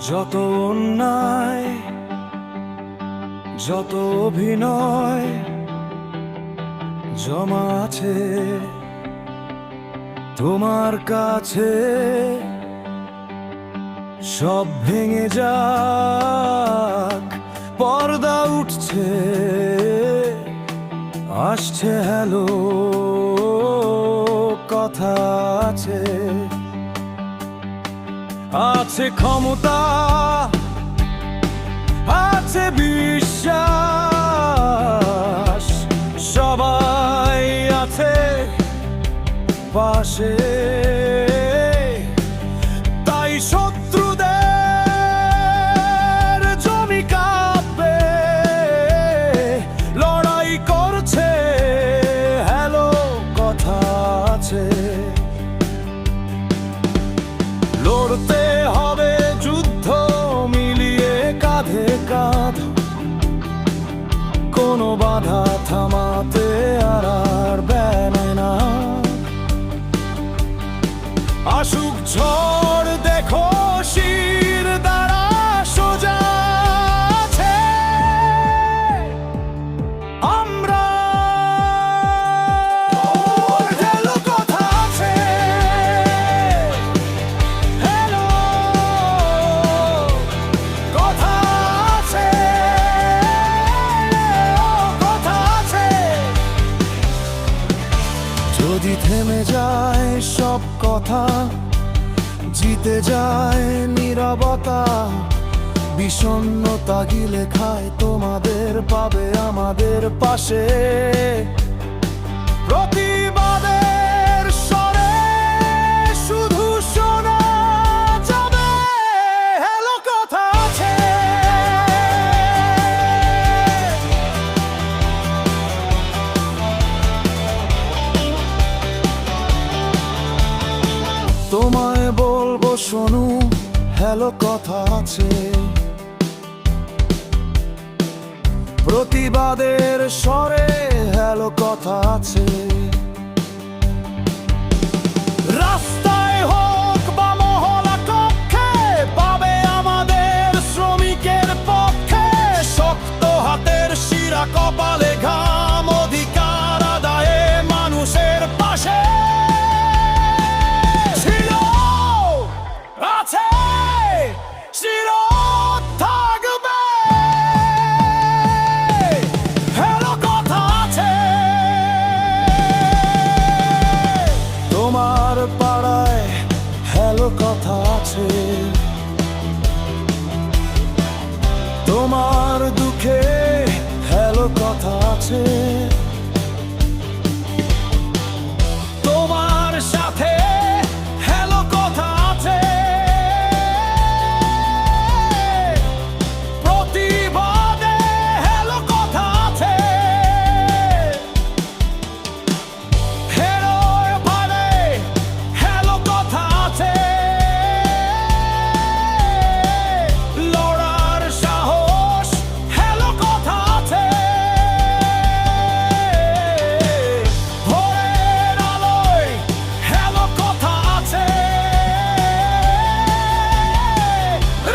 যত অন্যায়, যত অভিনয় জমা আছে তোমার কাছে, সব ভেঙে যাক, পর্দা উঠছে, আসছে হ্যালো কথা আছে। আছে ক্ষমতা, আছে বিশ্বাস, সবাই আছে পাশে, তাই শত্রুদের জমি কাঁপবে, লড়াই করছে হ্যালো কথা আছে। লড়তে হবে যুদ্ধ মিলিয়ে কাঁধে কাঁধ, কোনো বাধা থামাতে আর বেনে না। আসুক ঝড় দেখো শির দ্বারা সোজা আছে, আমরা হ্যালো কথা আছে, হ্যালো কথা আছে, কথা আছে। যদি থেমে যায় সব কথা, জিতে যায় নীরবতা, বিষণ্ণতা গিলে খায় তোমাদের পাবে আমাদের পাশে। প্রতিবাদের স্বরে শুধু শোনা যাবে হ্যালো কথা আছে। তোমায় বলবো শোনো হ্যালো কথা আছে, প্রতিবাদের স্বরে হ্যালো কথা আছে। রাস্তায় হোক বা মহলা কক্ষে পাবে আমাদের শ্রমিকের পক্ষে, শক্ত হাতের শিরা কপালে ঘাম, অধিকার আদায়ে মানুষের পাশে। তোমার পাড়ায় হ্যালো কথা আছে, তোমার দুঃখে হ্যালো কথা আছে, তোমার সাথে হ্যালো কথা আছে। প্রতিবাদে হ্যালো কথা আছে, লড়ার সাহস হ্যালো কথা আছে। ভোরের আলোয় হ্যালো কথা আছে,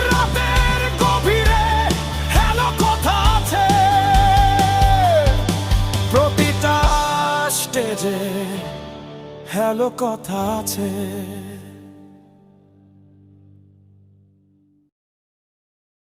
রাতের গভীরে হ্যালো কথা আছে। প্রতিটা স্টেজে হ্যালো কথা আছে।